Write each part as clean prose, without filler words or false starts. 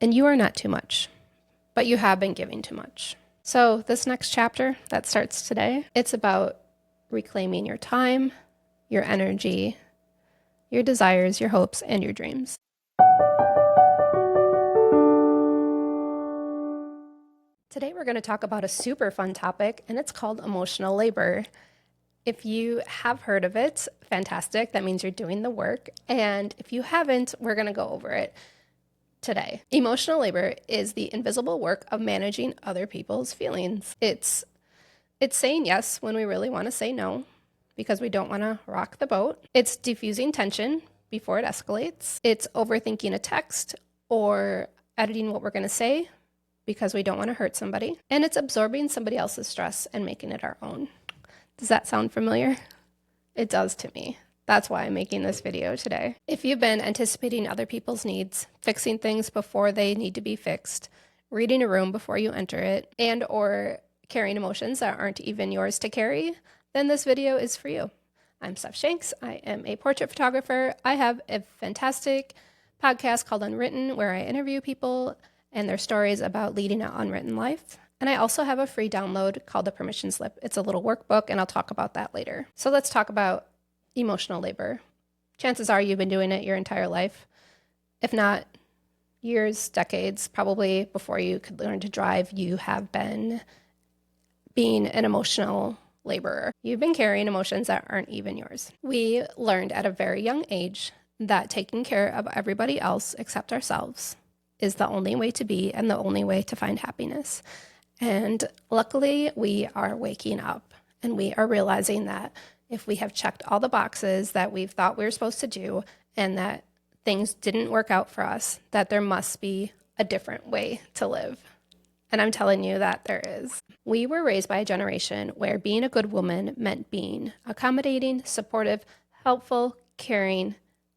And you are not too much, but you have been giving too much. So this next chapter that starts today, it's about reclaiming your time, your energy, your desires, your hopes, and your dreams. Today we're going to talk about a super fun topic, and it's called emotional labor. If you have heard of it, fantastic. That means you're doing the work. And if you haven't, we're going to go over it today. Emotional labor is the invisible work of managing other people's feelings. It's saying yes when we really want to say no because we don't want to rock the boat. It's diffusing tension before it escalates. It's overthinking a text or editing what we're going to say because we don't want to hurt somebody. And it's absorbing somebody else's stress and making it our own. Does that sound familiar? It does to me. That's why I'm making this video today. If you've been anticipating other people's needs, fixing things before they need to be fixed, reading a room before you enter it, and or carrying emotions that aren't even yours to carry, then this video is for you. I'm Steph Shanks. I am a portrait photographer. I have a fantastic podcast called Unwritten where I interview people and their stories about leading an unwritten life. And I also have a free download called the Permission Slip. It's a little workbook, and I'll talk about that later. So let's talk about emotional labor. Chances are you've been doing it your entire life. If not years, decades, probably before you could learn to drive, you have been being an emotional laborer. You've been carrying emotions that aren't even yours. We learned at a very young age that taking care of everybody else except ourselves is the only way to be and the only way to find happiness. And luckily, we are waking up and we are realizing that if we have checked all the boxes that we've thought we were supposed to do and that things didn't work out for us, that there must be a different way to live. And I'm telling you that there is. We were raised by a generation where being a good woman meant being accommodating, supportive, helpful, caring,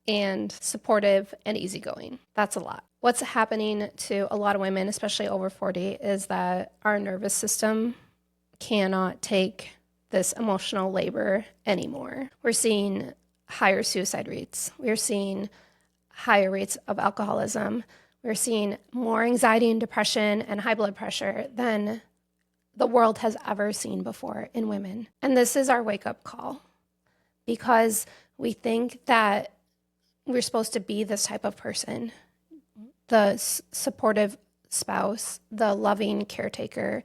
and supportive and easygoing. That's a lot. What's happening to a lot of women, especially over 40, is that our nervous system cannot take this emotional labor anymore. We're seeing higher suicide rates. We're seeing higher rates of alcoholism. We're seeing more anxiety and depression and high blood pressure than the world has ever seen before in women. And this is our wake-up call because we think that we're supposed to be this type of person, the supportive spouse, the loving caretaker,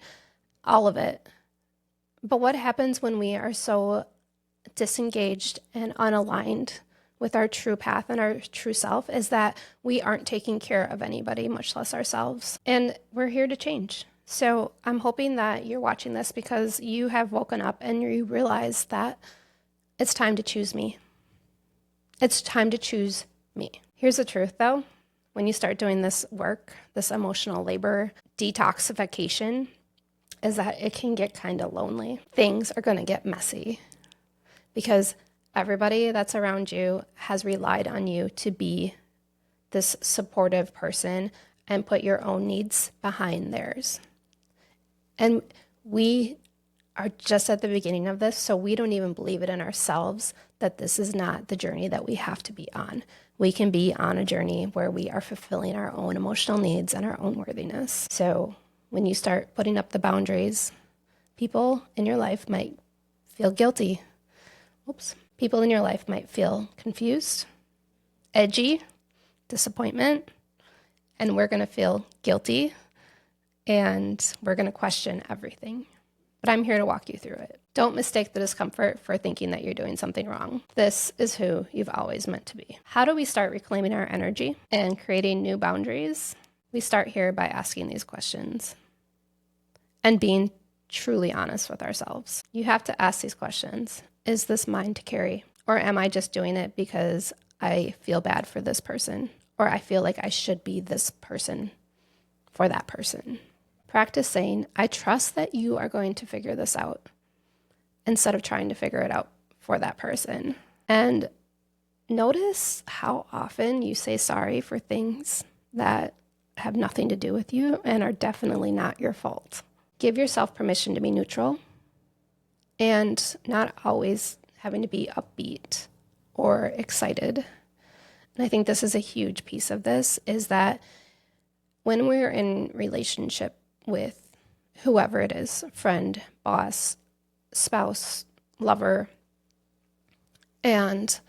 all of it. But what happens when we are so disengaged and unaligned with our true path and our true self is that we aren't taking care of anybody, much less ourselves. And we're here to change. So I'm hoping that you're watching this because you have woken up and you realize that it's time to choose me. It's time to choose me. Here's the truth, though. When you start doing this work, this emotional labor detoxification, is that it can get kind of lonely. Things are going to get messy because everybody that's around you has relied on you to be this supportive person and put your own needs behind theirs. And we are just at the beginning of this, so we don't even believe it in ourselves that this is not the journey that we have to be on. We can be on a journey where we are fulfilling our own emotional needs and our own worthiness. So when you start putting up the boundaries, people in your life might feel guilty. People in your life might feel confused, edgy, disappointment, and we're going to feel guilty and we're going to question everything. But I'm here to walk you through it. Don't mistake the discomfort for thinking that you're doing something wrong. This is who you've always meant to be. How do we start reclaiming our energy and creating new boundaries? We start here by asking these questions and being truly honest with ourselves. You have to ask these questions. Is this mine to carry? Or am I just doing it because I feel bad for this person? Or I feel like I should be this person for that person? Practice saying, I trust that you are going to figure this out instead of trying to figure it out for that person. And notice how often you say sorry for things that have nothing to do with you and are definitely not your fault. Give yourself permission to be neutral and not always having to be upbeat or excited. And I think this is a huge piece of this, is that when we're in relationship with whoever it is, friend, boss, spouse, lover, and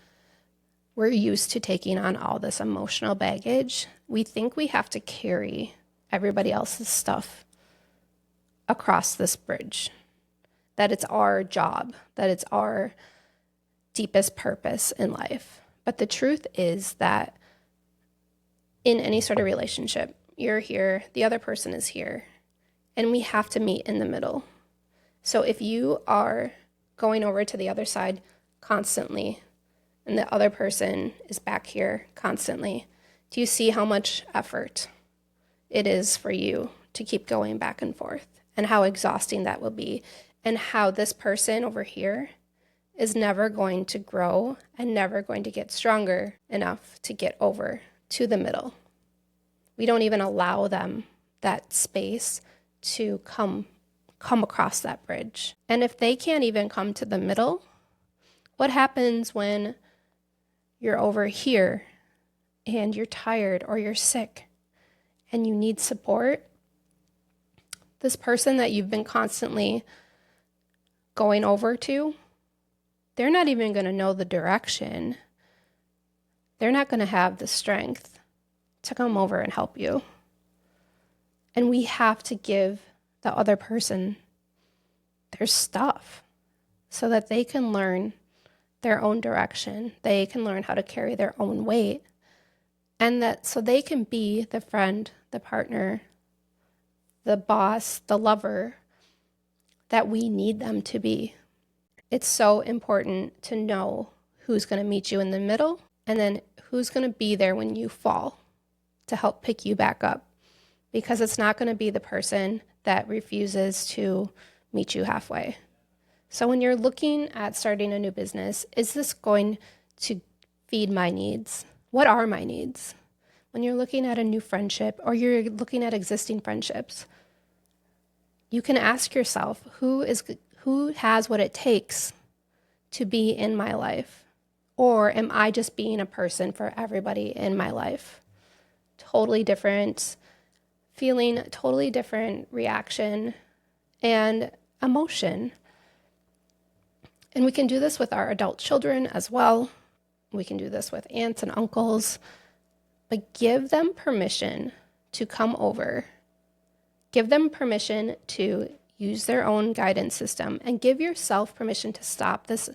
we're used to taking on all this emotional baggage, we think we have to carry everybody else's stuff across this bridge, that it's our job, that it's our deepest purpose in life. But the truth is that in any sort of relationship, you're here, the other person is here, and we have to meet in the middle. So if you are going over to the other side constantly, and the other person is back here constantly, do you see how much effort it is for you to keep going back and forth, and how exhausting that will be, and how this person over here is never going to grow and never going to get stronger enough to get over to the middle? We don't even allow them that space to come across that bridge. And if they can't even come to the middle, what happens when you're over here and you're tired or you're sick and you need support? This person that you've been constantly going over to, they're not even going to know the direction. They're not going to have the strength to come over and help you. And we have to give the other person their stuff so that they can learn their own direction. They can learn how to carry their own weight. And that so they can be the friend, the partner, the boss, the lover that we need them to be. It's so important to know who's going to meet you in the middle, and then who's going to be there when you fall to help pick you back up. Because it's not going to be the person that refuses to meet you halfway. So when you're looking at starting a new business, is this going to feed my needs? What are my needs? When you're looking at a new friendship or you're looking at existing friendships, you can ask yourself, who has what it takes to be in my life? Or am I just being a person for everybody in my life? Totally different feeling, totally different reaction and emotion. And we can do this with our adult children as well. We can do this with aunts and uncles, but give them permission to come over. Give them permission to use their own guidance system, and give yourself permission to stop this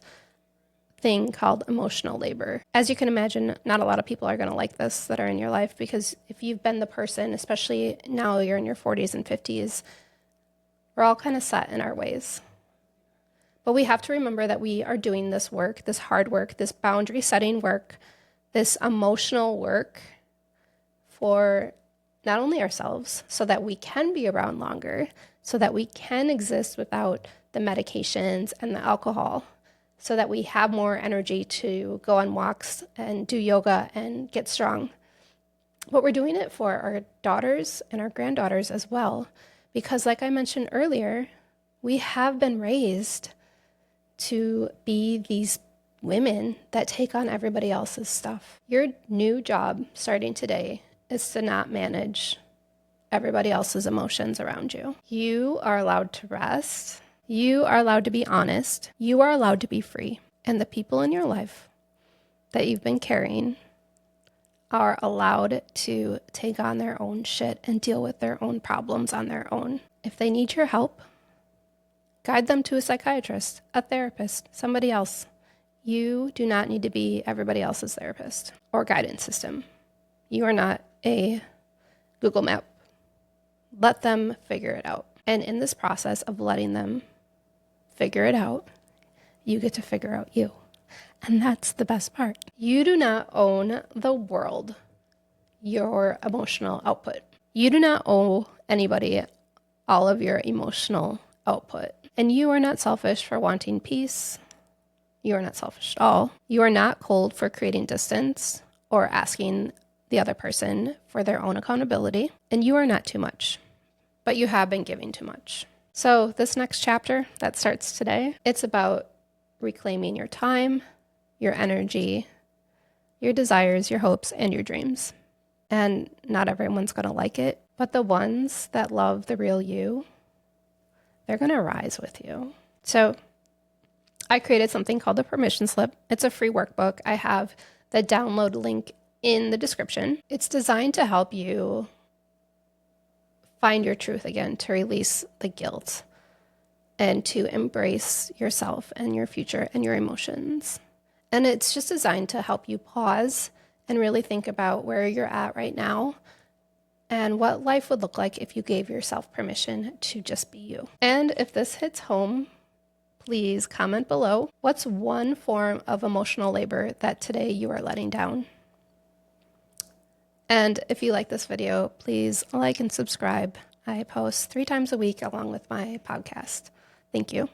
thing called emotional labor. As you can imagine, not a lot of people are going to like this that are in your life, because if you've been the person, especially now you're in your 40s and 50s, we're all kind of set in our ways. But we have to remember that we are doing this work, this hard work, this boundary setting work, this emotional work for not only ourselves, so that we can be around longer, so that we can exist without the medications and the alcohol, so that we have more energy to go on walks and do yoga and get strong. But we're doing it for our daughters and our granddaughters as well, because like I mentioned earlier, we have been raised to be these women that take on everybody else's stuff. Your new job starting today is to not manage everybody else's emotions around you. You are allowed to rest. You are allowed to be honest. You are allowed to be free. And the people in your life that you've been carrying are allowed to take on their own shit and deal with their own problems on their own. If they need your help, guide them to a psychiatrist, a therapist, somebody else. You do not need to be everybody else's therapist or guidance system. You are not a Google map. Let them figure it out. And in this process of letting them figure it out, you get to figure out you. And that's the best part. You do not own the world, your emotional output. You do not owe anybody all of your emotional output. And you are not selfish for wanting peace. You are not selfish at all. You are not cold for creating distance or asking the other person for their own accountability. And you are not too much, but you have been giving too much. So this next chapter that starts today, it's about reclaiming your time, your energy, your desires, your hopes, and your dreams. And not everyone's going to like it. But the ones that love the real you, they're going to rise with you. So I created something called the permission slip. It's a free workbook. I have the download link in the description. It's designed to help you find your truth again, to release the guilt, and to embrace yourself and your future and your emotions. And it's just designed to help you pause and really think about where you're at right now and what life would look like if you gave yourself permission to just be you. And if this hits home, please comment below. What's one form of emotional labor that today you are letting down? And if you like this video, please like and subscribe. I post 3 times a week along with my podcast. Thank you.